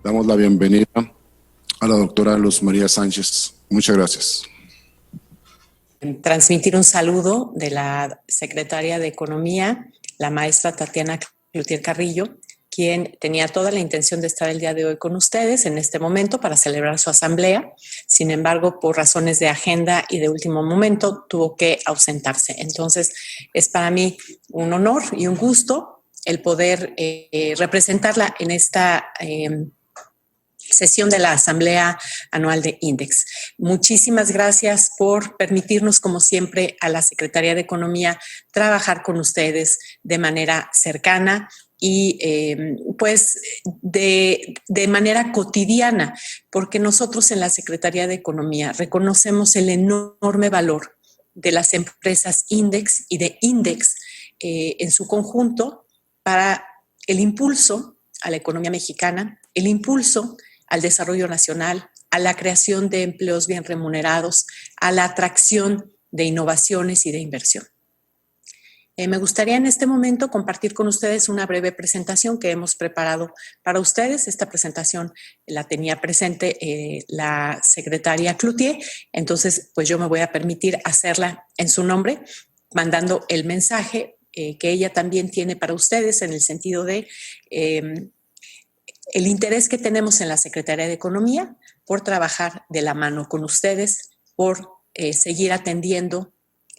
Damos la bienvenida a la doctora Luz María Sánchez. Muchas gracias. Transmitir un saludo de la secretaria de Economía, la maestra Tatiana Cloutier Carrillo, quien tenía toda la intención de estar el día de hoy con ustedes en este momento para celebrar su asamblea. Sin embargo, por razones de agenda y de último momento, tuvo que ausentarse. Entonces, es para mí un honor y un gusto el poder representarla en esta sesión de la Asamblea Anual de INDEX. Muchísimas gracias por permitirnos, como siempre, a la Secretaría de Economía trabajar con ustedes de manera cercana y pues de manera cotidiana, porque nosotros en la Secretaría de Economía reconocemos el enorme valor de las empresas INDEX y de INDEX en su conjunto para el impulso a la economía mexicana, el impulso al desarrollo nacional, a la creación de empleos bien remunerados, a la atracción de innovaciones y de inversión. Me gustaría en este momento compartir con ustedes una breve presentación que hemos preparado para ustedes. Esta presentación la tenía presente la secretaria Cloutier, entonces pues yo me voy a permitir hacerla en su nombre, mandando el mensaje que ella también tiene para ustedes en el sentido de el interés que tenemos en la Secretaría de Economía por trabajar de la mano con ustedes, por seguir atendiendo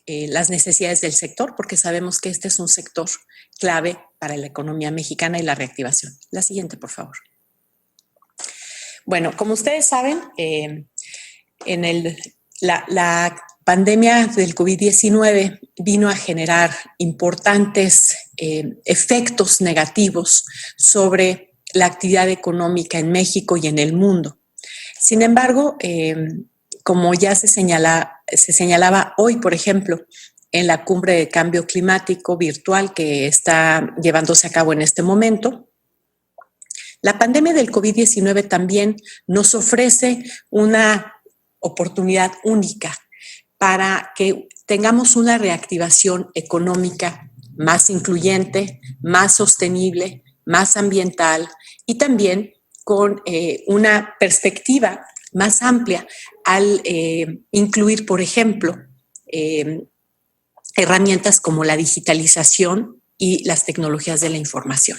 las necesidades del sector, porque sabemos que este es un sector clave para la economía mexicana y la reactivación. La siguiente, por favor. Bueno, como ustedes saben, la pandemia del COVID-19 vino a generar importantes efectos negativos sobre la actividad económica en México y en el mundo. Sin embargo, como ya se señalaba hoy, por ejemplo, en la cumbre de cambio climático virtual que está llevándose a cabo en este momento, la pandemia del COVID-19 también nos ofrece una oportunidad única para que tengamos una reactivación económica más incluyente, más sostenible, más ambiental y también con una perspectiva más amplia al incluir, por ejemplo, herramientas como la digitalización y las tecnologías de la información.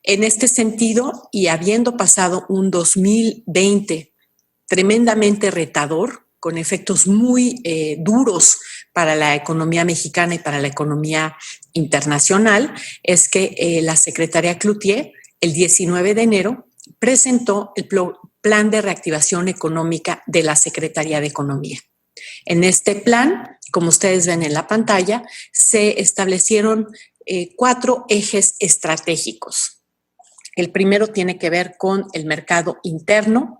En este sentido, y habiendo pasado un 2020 tremendamente retador, con efectos muy duros para la economía mexicana y para la economía internacional, es que la secretaria Cloutier, el 19 de enero, presentó el Plan de Reactivación Económica de la Secretaría de Economía. En este plan, como ustedes ven en la pantalla, se establecieron 4 ejes estratégicos. El primero tiene que ver con el mercado interno,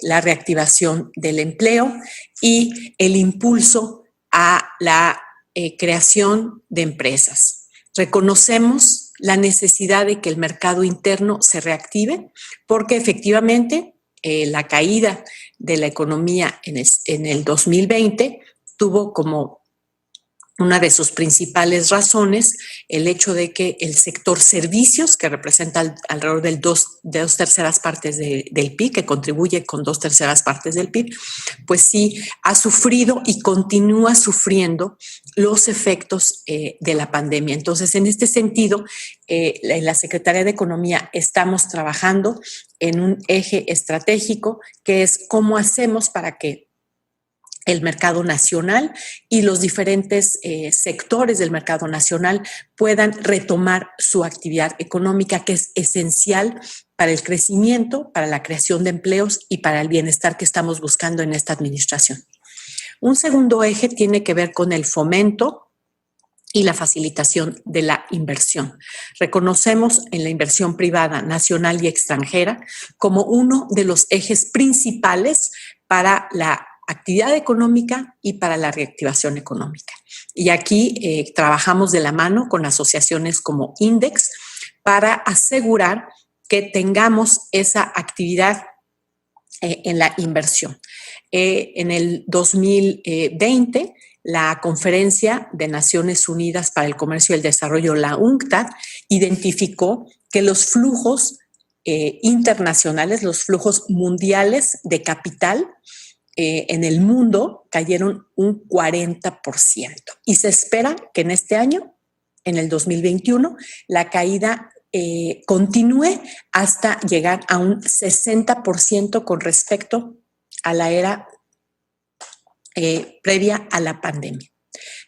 la reactivación del empleo y el impulso a la creación de empresas. Reconocemos la necesidad de que el mercado interno se reactive porque efectivamente la caída de la economía en el 2020 tuvo como una de sus principales razones el hecho de que el sector servicios, que representa alrededor de dos terceras partes del PIB, que contribuye con 2/3 partes del PIB, pues sí ha sufrido y continúa sufriendo los efectos de la pandemia. Entonces, en este sentido, en la Secretaría de Economía estamos trabajando en un eje estratégico que es cómo hacemos para que el mercado nacional y los diferentes sectores del mercado nacional puedan retomar su actividad económica, que es esencial para el crecimiento, para la creación de empleos y para el bienestar que estamos buscando en esta administración. Un segundo eje tiene que ver con el fomento y la facilitación de la inversión. Reconocemos en la inversión privada nacional y extranjera como uno de los ejes principales para la actividad económica y para la reactivación económica. Y aquí trabajamos de la mano con asociaciones como INDEX para asegurar que tengamos esa actividad en la inversión. En el 2020, la Conferencia de Naciones Unidas para el Comercio y el Desarrollo, la UNCTAD, identificó que los flujos internacionales, los flujos mundiales de capital en el mundo cayeron un 40%. Y se espera que en este año, en el 2021, la caída continúe hasta llegar a un 60% con respecto a la era previa a la pandemia.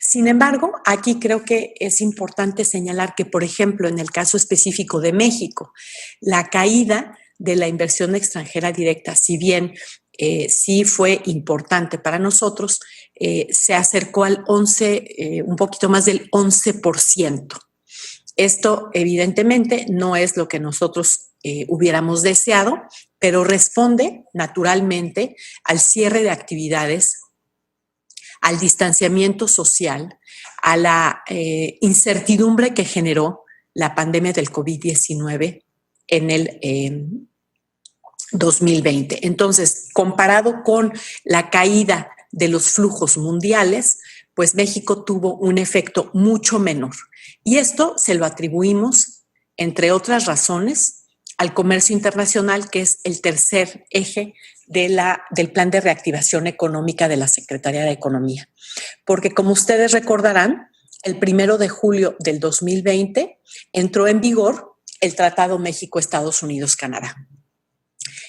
Sin embargo, aquí creo que es importante señalar que, por ejemplo, en el caso específico de México, la caída de la inversión extranjera directa, si bien sí fue importante para nosotros, se acercó al 11, un poquito más del 11%. Esto evidentemente no es lo que nosotros hubiéramos deseado, pero responde naturalmente al cierre de actividades, al distanciamiento social, a la incertidumbre que generó la pandemia del COVID-19 en el 2020. Entonces, comparado con la caída de los flujos mundiales, pues México tuvo un efecto mucho menor. Y esto se lo atribuimos, entre otras razones, al comercio internacional, que es el tercer eje del Plan de Reactivación Económica de la Secretaría de Economía. Porque, como ustedes recordarán, el 1 de julio del 2020 entró en vigor el Tratado México-Estados Unidos-Canadá.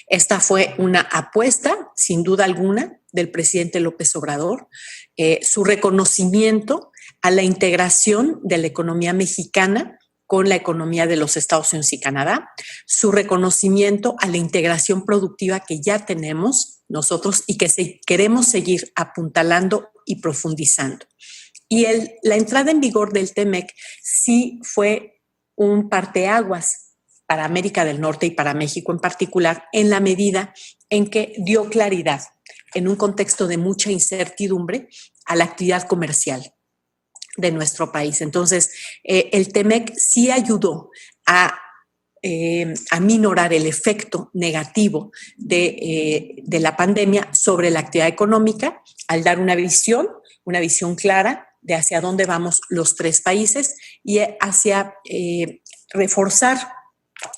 Esta fue una apuesta, sin duda alguna, del presidente López Obrador, su reconocimiento a la integración de la economía mexicana con la economía de los Estados Unidos y Canadá, su reconocimiento a la integración productiva que ya tenemos nosotros y que queremos seguir apuntalando y profundizando. Y la entrada en vigor del TEMEC sí fue un parteaguas para América del Norte y para México en particular, en la medida en que dio claridad en un contexto de mucha incertidumbre a la actividad comercial de nuestro país. Entonces, el TEMEC sí ayudó a minorar el efecto negativo de la pandemia sobre la actividad económica al dar una visión clara de hacia dónde vamos los tres países y hacia reforzar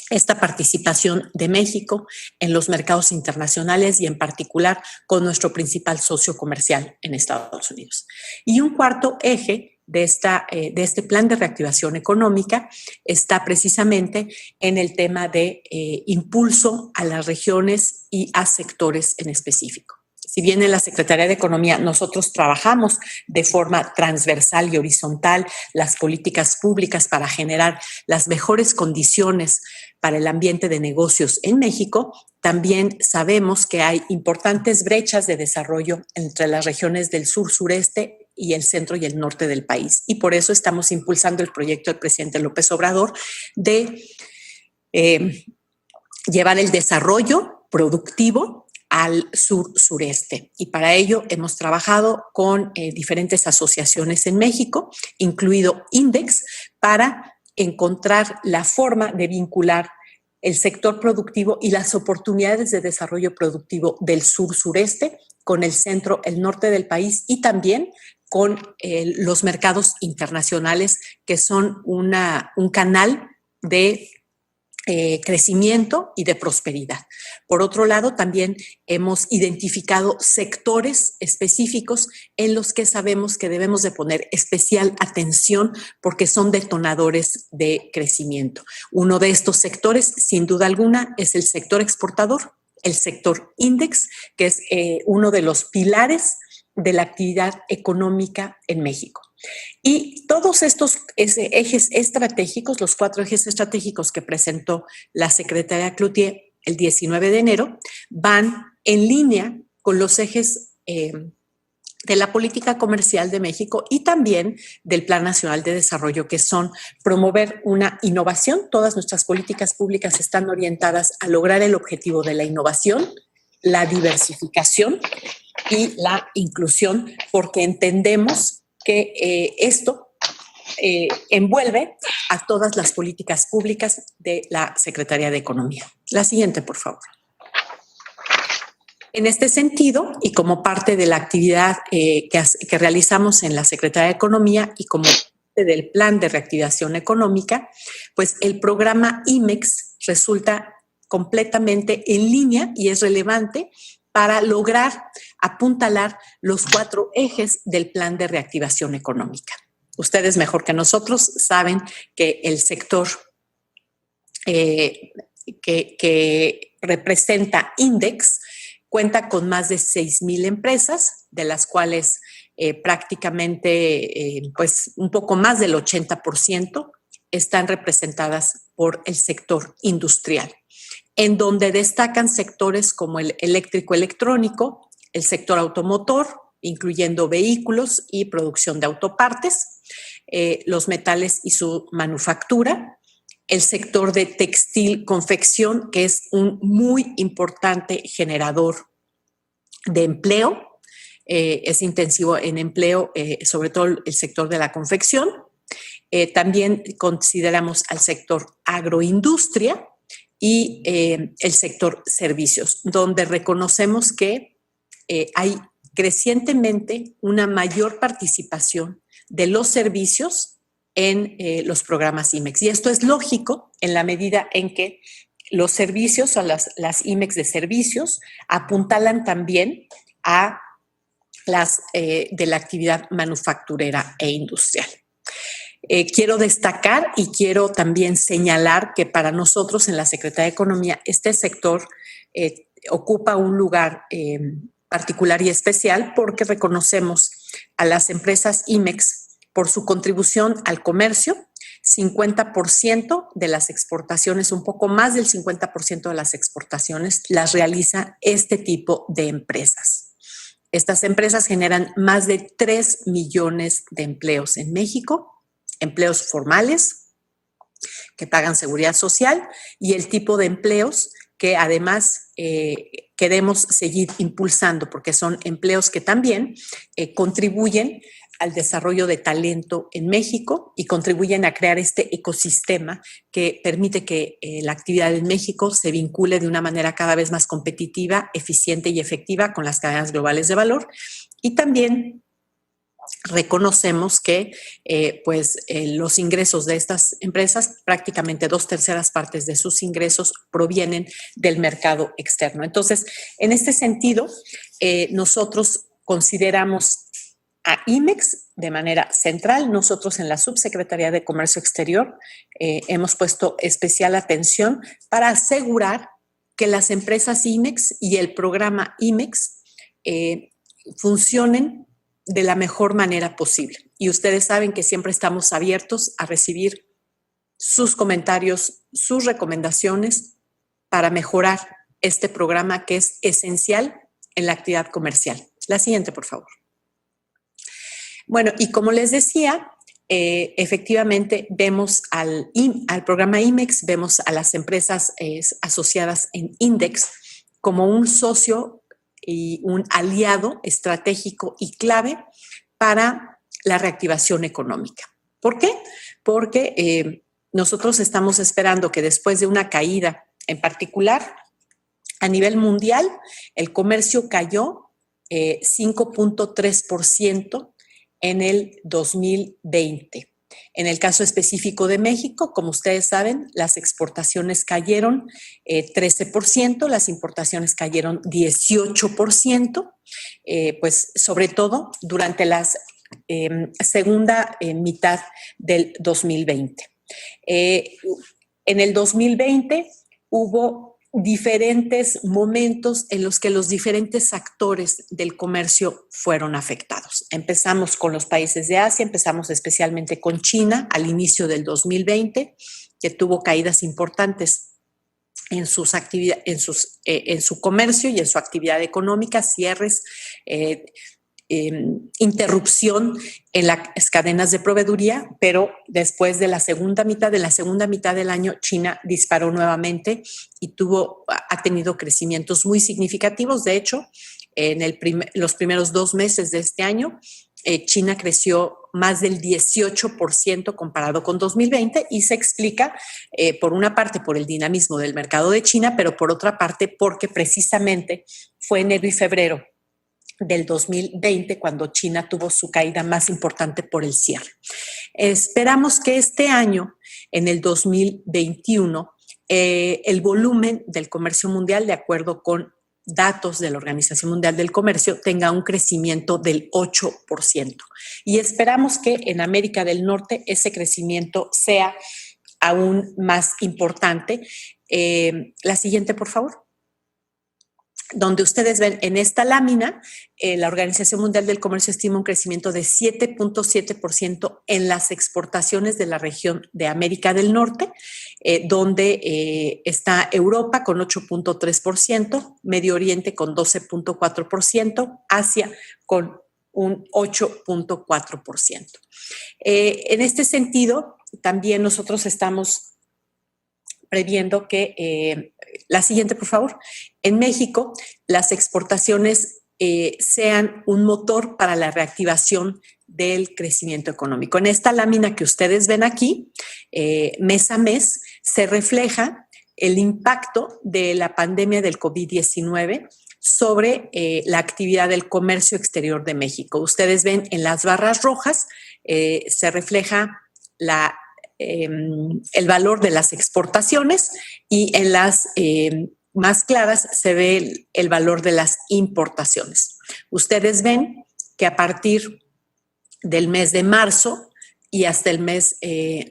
esta participación de México en los mercados internacionales y en particular con nuestro principal socio comercial en Estados Unidos. Y un cuarto eje de este plan de reactivación económica está precisamente en el tema de impulso a las regiones y a sectores en específico. Si bien en la Secretaría de Economía nosotros trabajamos de forma transversal y horizontal las políticas públicas para generar las mejores condiciones para el ambiente de negocios en México, también sabemos que hay importantes brechas de desarrollo entre las regiones del sur, sureste y el centro y el norte del país. Y por eso estamos impulsando el proyecto del presidente López Obrador de llevar el desarrollo productivo al sur-sureste. Y para ello hemos trabajado con diferentes asociaciones en México, incluido INDEX, para encontrar la forma de vincular el sector productivo y las oportunidades de desarrollo productivo del sur-sureste con el centro, el norte del país y también con los mercados internacionales, que son un canal de crecimiento y de prosperidad. Por otro lado, también hemos identificado sectores específicos en los que sabemos que debemos de poner especial atención porque son detonadores de crecimiento. Uno de estos sectores, sin duda alguna, es el sector exportador, el sector INDEX, que es uno de los pilares de la actividad económica en México. Y todos estos ejes estratégicos, los 4 ejes estratégicos que presentó la secretaria Cloutier el 19 de enero, van en línea con los ejes de la política comercial de México y también del Plan Nacional de Desarrollo, que son promover una innovación. Todas nuestras políticas públicas están orientadas a lograr el objetivo de la innovación, la diversificación y la inclusión, porque entendemos que esto envuelve a todas las políticas públicas de la Secretaría de Economía. La siguiente, por favor. En este sentido, y como parte de la actividad que realizamos en la Secretaría de Economía y como parte del Plan de Reactivación Económica, pues el programa IMEX resulta completamente en línea y es relevante para lograr apuntalar los 4 ejes del Plan de Reactivación Económica. Ustedes mejor que nosotros saben que el sector que representa INDEX cuenta con más de 6,000 empresas, de las cuales prácticamente pues un poco más del 80% están representadas por el sector industrial, en donde destacan sectores como el eléctrico electrónico, el sector automotor, incluyendo vehículos y producción de autopartes, los metales y su manufactura, el sector de textil, confección, que es un muy importante generador de empleo, es intensivo en empleo, sobre todo el sector de la confección. También consideramos al sector agroindustria y el sector servicios, donde reconocemos que hay crecientemente una mayor participación de los servicios en los programas IMEX. Y esto es lógico en la medida en que los servicios o las IMEX de servicios apuntalan también a las de la actividad manufacturera e industrial. Quiero destacar y quiero también señalar que para nosotros en la Secretaría de Economía este sector ocupa un lugar particular y especial porque reconocemos a las empresas IMEX por su contribución al comercio. 50% de las exportaciones, un poco más del 50% de las exportaciones las realiza este tipo de empresas. Estas empresas generan más de 3 millones de empleos en México, empleos formales que pagan seguridad social y el tipo de empleos que además queremos seguir impulsando porque son empleos que también contribuyen al desarrollo de talento en México y contribuyen a crear este ecosistema que permite que la actividad en México se vincule de una manera cada vez más competitiva, eficiente y efectiva con las cadenas globales de valor. Y también reconocemos que los ingresos de estas empresas, prácticamente 2/3 partes de sus ingresos provienen del mercado externo. Entonces, en este sentido, nosotros consideramos a IMEX de manera central. Nosotros en la Subsecretaría de Comercio Exterior hemos puesto especial atención para asegurar que las empresas IMEX y el programa IMEX funcionen de la mejor manera posible. Y ustedes saben que siempre estamos abiertos a recibir sus comentarios, sus recomendaciones para mejorar este programa que es esencial en la actividad comercial. La siguiente, por favor. Bueno, y como les decía, efectivamente vemos al programa IMEX, vemos a las empresas asociadas en INDEX como un socio y un aliado estratégico y clave para la reactivación económica. ¿Por qué? Porque nosotros estamos esperando que después de una caída, en particular a nivel mundial, el comercio cayó 5.3% en el 2020. En el caso específico de México, como ustedes saben, las exportaciones cayeron 13%, las importaciones cayeron 18%, pues sobre todo durante la segunda mitad del 2020. En el 2020 hubo diferentes momentos en los que los diferentes actores del comercio fueron afectados. Empezamos con los países de Asia, empezamos especialmente con China al inicio del 2020, que tuvo caídas importantes en sus actividades, en su comercio y en su actividad económica, cierres, interrupción en las cadenas de proveeduría, pero después de la segunda mitad del año, China disparó nuevamente y ha tenido crecimientos muy significativos. De hecho, en los primeros 2 meses de este año, China creció más del 18% comparado con 2020 y se explica por una parte por el dinamismo del mercado de China, pero por otra parte porque precisamente fue enero y febrero del 2020 cuando China tuvo su caída más importante por el cierre. Esperamos que este año, en el 2021, el volumen del comercio mundial, de acuerdo con datos de la Organización Mundial del Comercio, tenga un crecimiento del 8%. Y esperamos que en América del Norte ese crecimiento sea aún más importante. La siguiente, por favor. Donde ustedes ven en esta lámina, la Organización Mundial del Comercio estima un crecimiento de 7.7% en las exportaciones de la región de América del Norte, donde está Europa con 8.3%, Medio Oriente con 12.4%, Asia con un 8.4%. En este sentido, también nosotros estamos previendo que, la siguiente, por favor, en México las exportaciones sean un motor para la reactivación del crecimiento económico. En esta lámina que ustedes ven aquí, mes a mes, se refleja el impacto de la pandemia del COVID-19 sobre la actividad del comercio exterior de México. Ustedes ven en las barras rojas, se refleja el valor de las exportaciones y en las más claras se ve el valor de las importaciones. Ustedes ven que a partir del mes de marzo y hasta el mes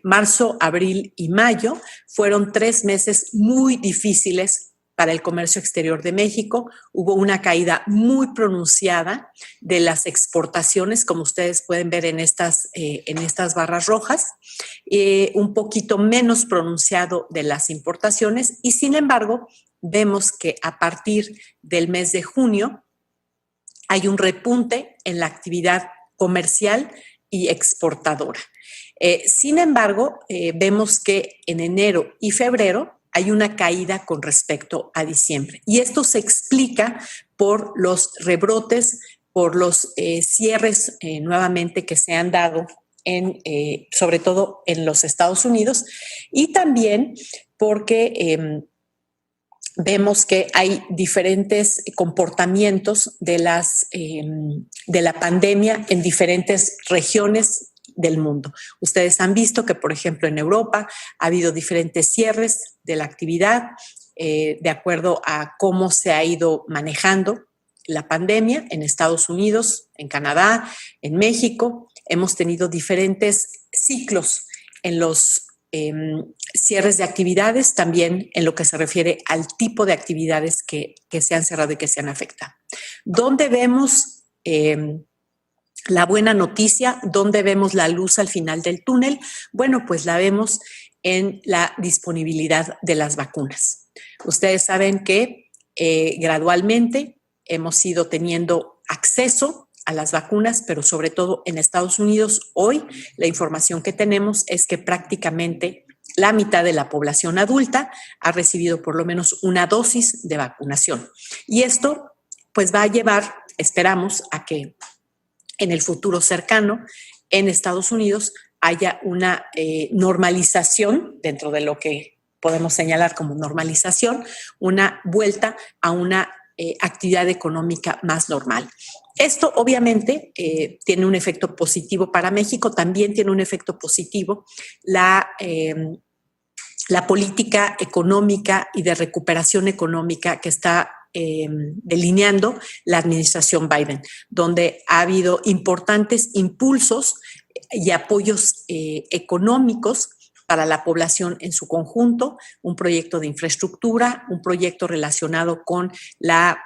marzo, abril y mayo fueron 3 meses muy difíciles para el comercio exterior de México. Hubo una caída muy pronunciada de las exportaciones, como ustedes pueden ver en estas barras rojas, un poquito menos pronunciado de las importaciones y sin embargo vemos que a partir del mes de junio hay un repunte en la actividad comercial y exportadora. Sin embargo, vemos que en enero y febrero hay una caída con respecto a diciembre. Y esto se explica por los rebrotes, por los cierres nuevamente que se han dado, sobre todo en los Estados Unidos, y también porque vemos que hay diferentes comportamientos de la pandemia en diferentes regiones del mundo. Ustedes han visto que, por ejemplo, en Europa ha habido diferentes cierres de la actividad de acuerdo a cómo se ha ido manejando la pandemia. En Estados Unidos, en Canadá, en México, hemos tenido diferentes ciclos en los cierres de actividades, también en lo que se refiere al tipo de actividades que se han cerrado y que se han afectado. ¿Dónde vemos la buena noticia? ¿Dónde vemos la luz al final del túnel? Bueno, pues la vemos en la disponibilidad de las vacunas. Ustedes saben que gradualmente hemos ido teniendo acceso a las vacunas, pero sobre todo en Estados Unidos hoy la información que tenemos es que prácticamente la mitad de la población adulta ha recibido por lo menos una dosis de vacunación. Y esto pues va a llevar, esperamos, a que en el futuro cercano en Estados Unidos haya una normalización dentro de lo que podemos señalar como normalización, una vuelta a una actividad económica más normal. Esto obviamente tiene un efecto positivo para México, también tiene un efecto positivo la política económica y de recuperación económica que está delineando la administración Biden, donde ha habido importantes impulsos y apoyos económicos para la población en su conjunto, un proyecto de infraestructura, un proyecto relacionado con la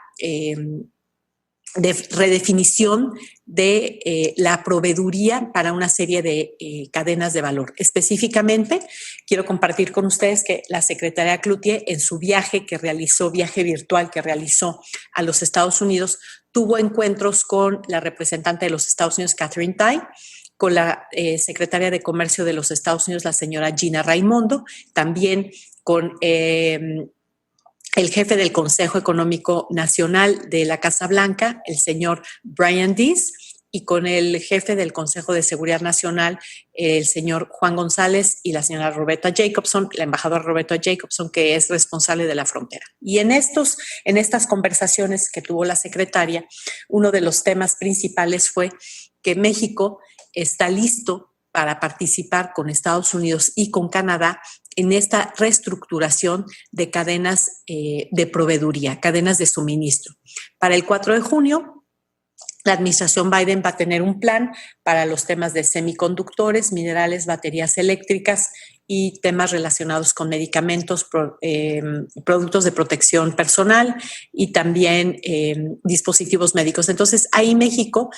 de redefinición de la proveeduría para una serie de cadenas de valor. Específicamente, quiero compartir con ustedes que la secretaria Cloutier, en su viaje virtual que realizó a los Estados Unidos, tuvo encuentros con la representante de los Estados Unidos, Katherine Tai, con la secretaria de Comercio de los Estados Unidos, la señora Gina Raimondo, también con el jefe del Consejo Económico Nacional de la Casa Blanca, el señor Brian Deese, y con el jefe del Consejo de Seguridad Nacional, el señor Juan González, y la señora Roberta Jacobson, la embajadora Roberta Jacobson, que es responsable de la frontera. Y en estas conversaciones que tuvo la secretaria, uno de los temas principales fue que México está listo para participar con Estados Unidos y con Canadá en esta reestructuración de cadenas de proveeduría, cadenas de suministro. Para el 4 de junio, la administración Biden va a tener un plan para los temas de semiconductores, minerales, baterías eléctricas y temas relacionados con medicamentos, productos de protección personal y también dispositivos médicos. Entonces, ahí México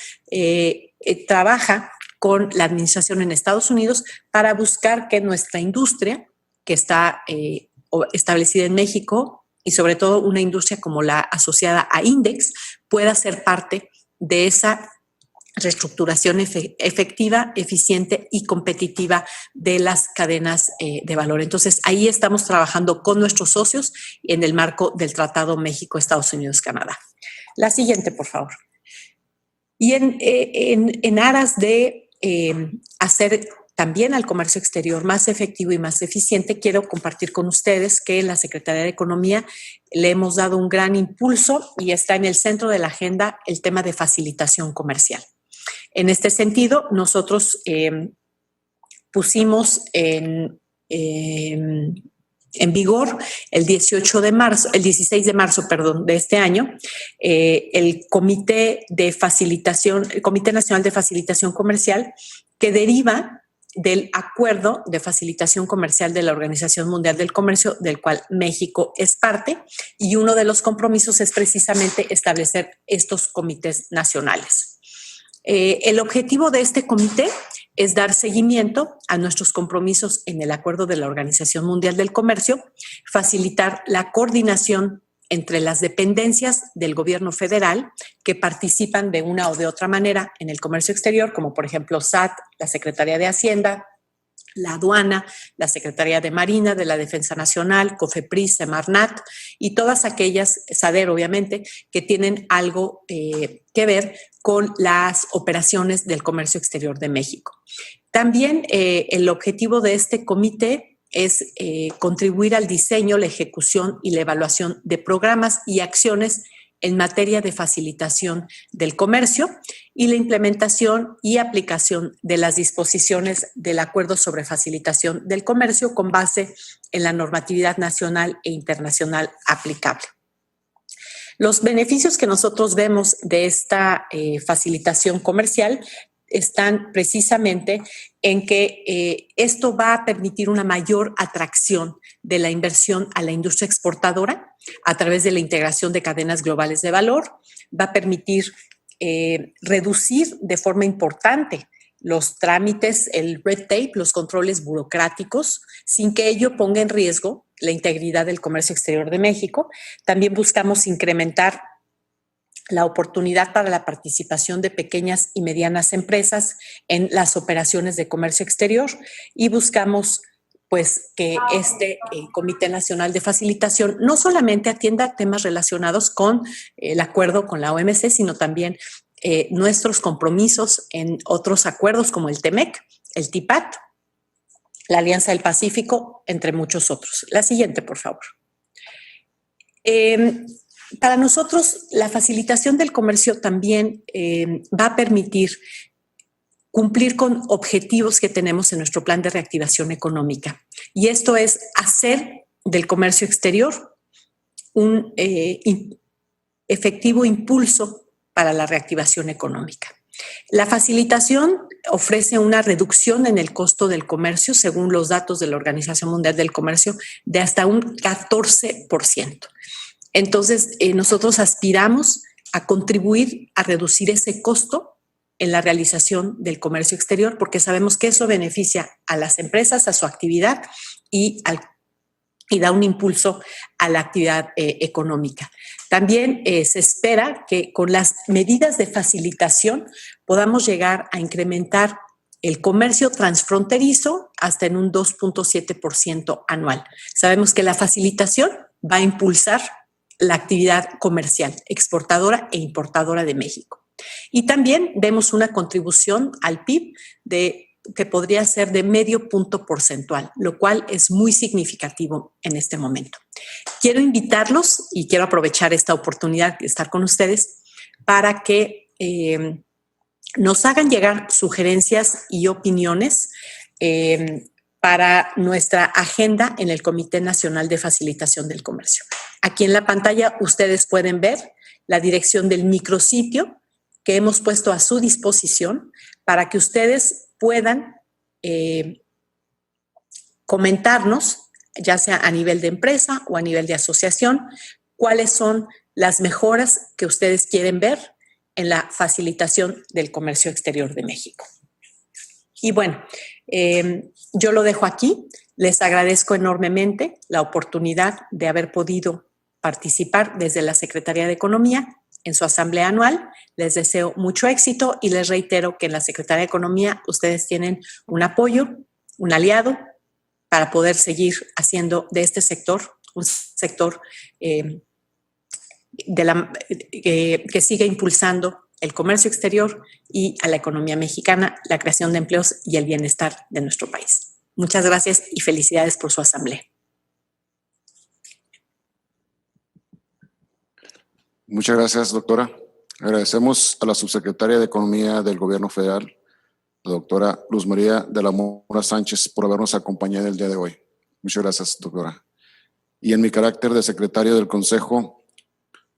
trabaja con la administración en Estados Unidos para buscar que nuestra industria, que está establecida en México, y sobre todo una industria como la asociada a Index, pueda ser parte de esa reestructuración efectiva, eficiente y competitiva de las cadenas de valor. Entonces, ahí estamos trabajando con nuestros socios en el marco del Tratado México-Estados Unidos-Canadá. La siguiente, por favor. Y en aras de hacer también al comercio exterior más efectivo y más eficiente, quiero compartir con ustedes que en la Secretaría de Economía le hemos dado un gran impulso y está en el centro de la agenda el tema de facilitación comercial. En este sentido, nosotros pusimos en vigor el 16 de marzo, de este año, el Comité Nacional de Facilitación Comercial, que deriva del Acuerdo de Facilitación Comercial de la Organización Mundial del Comercio, del cual México es parte, y uno de los compromisos es precisamente establecer estos comités nacionales. El objetivo de este comité es dar seguimiento a nuestros compromisos en el Acuerdo de la Organización Mundial del Comercio, facilitar la coordinación entre las dependencias del gobierno federal que participan de una o de otra manera en el comercio exterior, como por ejemplo SAT, la Secretaría de Hacienda, la aduana, la Secretaría de Marina, de la Defensa Nacional, COFEPRIS, Semarnat y todas aquellas, SADER obviamente, que tienen algo que ver con las operaciones del comercio exterior de México. También el objetivo de este comité es contribuir al diseño, la ejecución y la evaluación de programas y acciones en materia de facilitación del comercio y la implementación y aplicación de las disposiciones del Acuerdo sobre Facilitación del Comercio con base en la normatividad nacional e internacional aplicable. Los beneficios que nosotros vemos de esta facilitación comercial están precisamente en que esto va a permitir una mayor atracción de la inversión a la industria exportadora a través de la integración de cadenas globales de valor, va a permitir reducir de forma importante los trámites, el red tape, los controles burocráticos, sin que ello ponga en riesgo la integridad del comercio exterior de México. También buscamos incrementar la oportunidad para la participación de pequeñas y medianas empresas en las operaciones de comercio exterior y buscamos pues que este Comité Nacional de Facilitación no solamente atienda temas relacionados con el acuerdo con la OMC, sino también nuestros compromisos en otros acuerdos como el TEMEC, el TIPAT, la Alianza del Pacífico, entre muchos otros. La siguiente, por favor. Para nosotros, la facilitación del comercio también va a permitir cumplir con objetivos que tenemos en nuestro plan de reactivación económica. Y esto es hacer del comercio exterior un efectivo impulso para la reactivación económica. La facilitación ofrece una reducción en el costo del comercio, según los datos de la Organización Mundial del Comercio, de hasta un 14%. Entonces, nosotros aspiramos a contribuir a reducir ese costo en la realización del comercio exterior, porque sabemos que eso beneficia a las empresas, a su actividad y da un impulso a la actividad económica. También se espera que con las medidas de facilitación podamos llegar a incrementar el comercio transfronterizo hasta en un 2.7% anual. Sabemos que la facilitación va a impulsar la actividad comercial, exportadora e importadora de México. Y también vemos una contribución al PIB que podría ser de 0,5 punto porcentual, lo cual es muy significativo en este momento. Quiero invitarlos y quiero aprovechar esta oportunidad de estar con ustedes para que nos hagan llegar sugerencias y opiniones para nuestra agenda en el Comité Nacional de Facilitación del Comercio. Aquí en la pantalla ustedes pueden ver la dirección del micrositio que hemos puesto a su disposición para que ustedes puedan comentarnos, ya sea a nivel de empresa o a nivel de asociación, cuáles son las mejoras que ustedes quieren ver en la facilitación del comercio exterior de México. Y bueno, yo lo dejo aquí. Les agradezco enormemente la oportunidad de haber podido participar desde la Secretaría de Economía en su asamblea anual. Les deseo mucho éxito y les reitero que en la Secretaría de Economía ustedes tienen un apoyo, un aliado para poder seguir haciendo de este sector un sector que siga impulsando el comercio exterior y a la economía mexicana, la creación de empleos y el bienestar de nuestro país. Muchas gracias y felicidades por su asamblea. Muchas gracias, doctora. Agradecemos a la subsecretaria de Economía del Gobierno Federal, la doctora Luz María de la Mora Sánchez, por habernos acompañado el día de hoy. Muchas gracias, doctora. Y en mi carácter de secretario del Consejo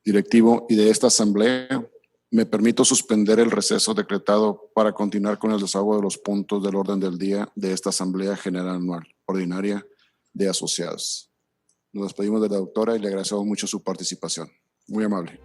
Directivo y de esta asamblea, me permito suspender el receso decretado para continuar con el desahogo de los puntos del orden del día de esta Asamblea General Anual Ordinaria de Asociados. Nos despedimos de la doctora y le agradecemos mucho su participación. Muy amable.